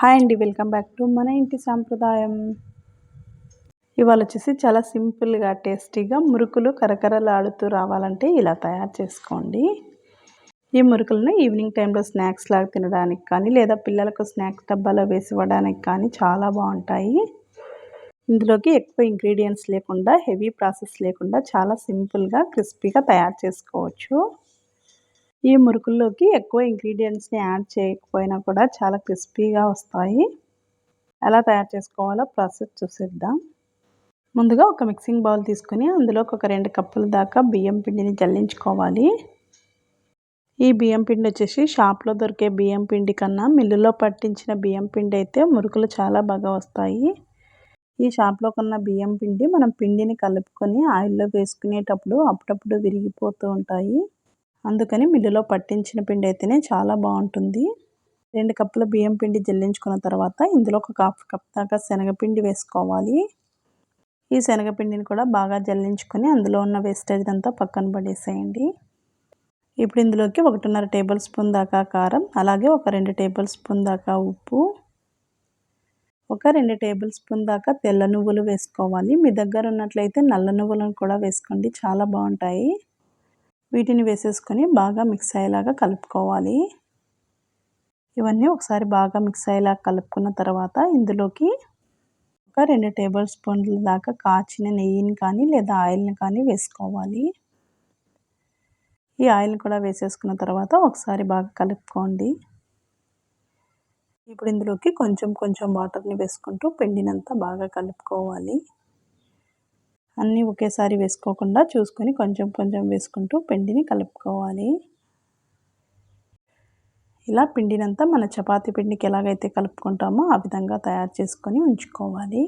Hi అండి, welcome back to మన ఇంటి సాంప్రదాయం. ఇవాళ వచ్చేసి చాలా సింపుల్గా టేస్టీగా మురుకులు కరకరలాడుతూ రావాలంటే ఇలా తయారు చేసుకోండి. ఈ మురుకులను ఈవినింగ్ టైంలో స్నాక్స్ లాగా తినడానికి కానీ లేదా పిల్లలకు స్నాక్స్ డబ్బాలో వేసి ఇవ్వడానికి కానీ చాలా బాగుంటాయి. ఇందులోకి ఎక్కువ ఇంగ్రీడియంట్స్ లేకుండా హెవీ ప్రాసెస్ లేకుండా చాలా సింపుల్గా క్రిస్పీగా తయారు చేసుకోవచ్చు. ఈ మురుకుల్లోకి ఎక్కువ ఇంగ్రీడియంట్స్ని యాడ్ చేయకపోయినా కూడా చాలా క్రిస్పీగా వస్తాయి. ఎలా తయారు చేసుకోవాలో ప్రాసెస్ చూసేద్దాం. ముందుగా ఒక మిక్సింగ్ బౌల్ తీసుకుని అందులోకి ఒక 2 కప్పుల దాకా బియ్యం పిండిని జల్లించుకోవాలి. ఈ బియ్యం పిండి వచ్చేసి షాప్లో దొరికే బియ్యం పిండి కన్నా మిల్లులో పట్టించిన బియ్యం పిండి అయితే మురుకులు చాలా బాగా వస్తాయి. ఈ షాప్లో కొన్న బియ్యం పిండి మనం పిండిని కలుపుకొని ఆయిల్లో వేసుకునేటప్పుడు అప్పుడప్పుడు విరిగిపోతూ ఉంటాయి. అందుకని మిల్లులో పట్టించిన పిండి అయితేనే చాలా బాగుంటుంది. 2 కప్పుల బియ్యం పిండి జల్లించుకున్న తర్వాత ఇందులో ఒక 1/2 కప్ దాకా శనగపిండి వేసుకోవాలి. ఈ శనగపిండిని కూడా బాగా జల్లించుకొని అందులో ఉన్న వేస్టేజ్ అంతా పక్కన పడేసేయండి. ఇప్పుడు ఇందులోకి 1.5 టేబుల్ స్పూన్ దాకా కారం, అలాగే ఒక 2 టేబుల్ స్పూన్ దాకా ఉప్పు, ఒక 2 టేబుల్ స్పూన్ దాకా తెల్ల నువ్వులు వేసుకోవాలి. మీ దగ్గర ఉన్నట్లయితే నల్ల నువ్వులను కూడా వేసుకోండి, చాలా బాగుంటాయి. వీటిని వేసేసుకొని బాగా మిక్స్ అయ్యేలాగా కలుపుకోవాలి. ఇవన్నీ ఒకసారి బాగా మిక్స్ అయ్యేలాగా కలుపుకున్న తర్వాత ఇందులోకి ఒక 2 టేబుల్ స్పూన్ల దాకా కాచిన నెయ్యిని కానీ లేదా ఆయిల్ని కానీ వేసుకోవాలి. ఈ ఆయిల్ కూడా వేసేసుకున్న తర్వాత ఒకసారి బాగా కలుపుకోండి. ఇప్పుడు ఇందులోకి కొంచెం కొంచెం వాటర్ని వేసుకుంటూ పిండినంతా బాగా కలుపుకోవాలి. అన్నీ ఒకేసారి వేసుకోకుండా చూసుకొని కొంచెం కొంచెం వేసుకుంటూ పిండిని కలుపుకోవాలి. ఇలా పిండినంతా మన చపాతీ పిండికి ఎలాగైతే కలుపుకుంటామో ఆ విధంగా తయారు చేసుకొని ఉంచుకోవాలి.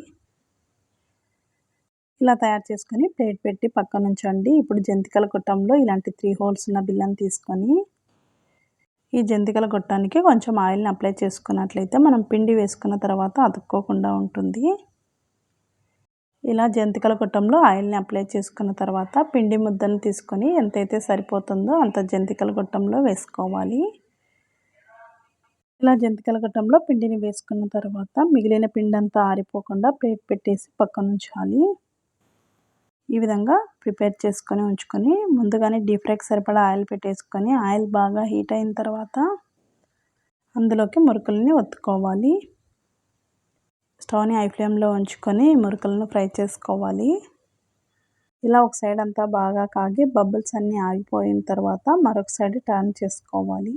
ఇలా తయారు చేసుకొని ప్లేట్ పెట్టి పక్కన ఉంచండి. ఇప్పుడు జంతికల గొట్టంలో ఇలాంటి 3 హోల్స్ ఉన్న బిల్లని తీసుకొని ఈ జంతికల గొట్టానికి కొంచెం ఆయిల్ని అప్లై చేసుకున్నట్లయితే మనం పిండి వేసుకున్న తర్వాత అతుక్కోకుండా ఉంటుంది. ఇలా జంతికల గొట్టంలో ఆయిల్ని అప్లై చేసుకున్న తర్వాత పిండి ముద్దను తీసుకొని ఎంతైతే సరిపోతుందో అంత జంతికల గొట్టంలో వేసుకోవాలి. ఇలా జంతికల గొట్టంలో పిండిని వేసుకున్న తర్వాత మిగిలిన పిండి అంతా ఆరిపోకుండా ప్లేట్ పెట్టేసి పక్కన ఉంచాలి. ఈ విధంగా ప్రిపేర్ చేసుకొని ఉంచుకొని ముందుగానే డీప్ ఫ్రైకి సరిపడా ఆయిల్ పెట్టేసుకొని ఆయిల్ బాగా హీట్ అయిన తర్వాత అందులోకి మురుకులని ఒత్తుకోవాలి. స్టవ్ని హై ఫ్లేమ్లో ఉంచుకొని మురుకులను ఫ్రై చేసుకోవాలి. ఇలా ఒక సైడ్ అంతా బాగా కాగి బబుల్స్ అన్నీ ఆగిపోయిన తర్వాత మరొక సైడ్ టర్న్ చేసుకోవాలి.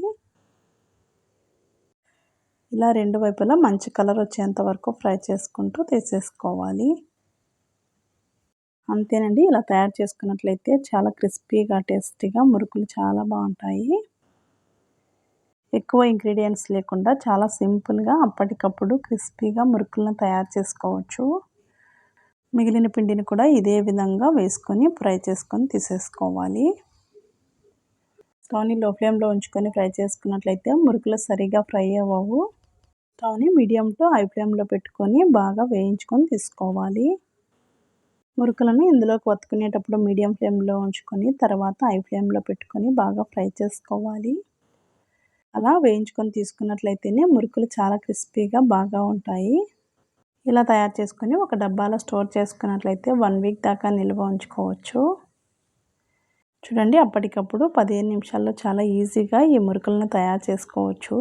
ఇలా 2 వైపులా మంచి కలర్ వచ్చేంత వరకు ఫ్రై చేసుకుంటూ తీసేసుకోవాలి. అంతేనండి, ఇలా తయారు చేసుకున్నట్లయితే చాలా క్రిస్పీగా టేస్టీగా మురుకులు చాలా బాగుంటాయి. ఎక్కువ ఇంగ్రీడియంట్స్ లేకుండా చాలా సింపుల్గా అప్పటికప్పుడు క్రిస్పీగా మురుకులను తయారు చేసుకోవచ్చు. మిగిలిన పిండిని కూడా ఇదే విధంగా వేసుకొని ఫ్రై చేసుకొని తీసేసుకోవాలి. స్టవ్ని లో ఫ్లేమ్లో ఉంచుకొని ఫ్రై చేసుకున్నట్లయితే మురుకులు సరిగా ఫ్రై అవ్వవు. స్టవ్ని మీడియం టు హై ఫ్లేమ్లో పెట్టుకొని బాగా వేయించుకొని తీసుకోవాలి. మురుకులను ఇందులోకి వత్తుకునేటప్పుడు మీడియం ఫ్లేమ్లో ఉంచుకొని తర్వాత హై ఫ్లేమ్లో పెట్టుకొని బాగా ఫ్రై చేసుకోవాలి. అలా వేయించుకొని తీసుకున్నట్లయితేనే మురుకులు చాలా క్రిస్పీగా బాగా ఉంటాయి. ఇలా తయారు చేసుకొని ఒక డబ్బాలో స్టోర్ చేసుకున్నట్లయితే 1 వీక్ దాకా నిల్వ ఉంచుకోవచ్చు. చూడండి, అప్పటికప్పుడు 15 నిమిషాల్లో చాలా ఈజీగా ఈ మురుకులను తయారు చేసుకోవచ్చు.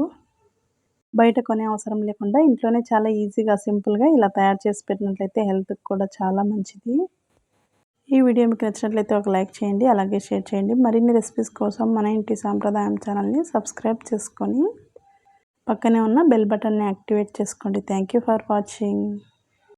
బయట కొనే అవసరం లేకుండా ఇంట్లోనే చాలా ఈజీగా సింపుల్గా ఇలా తయారు చేసి పెట్టినట్లయితే హెల్త్కి కూడా చాలా మంచిది. ఈ వీడియో మీకు నచ్చినట్లయితే ఒక లైక్ చేయండి, అలాగే షేర్ చేయండి. మరిన్ని రెసిపీస్ కోసం మన ఇంటి సాంప్రదాయం ఛానల్ని సబ్స్క్రైబ్ చేసుకొని పక్కనే ఉన్న బెల్ బటన్ని యాక్టివేట్ చేసుకోండి. Thank you for watching.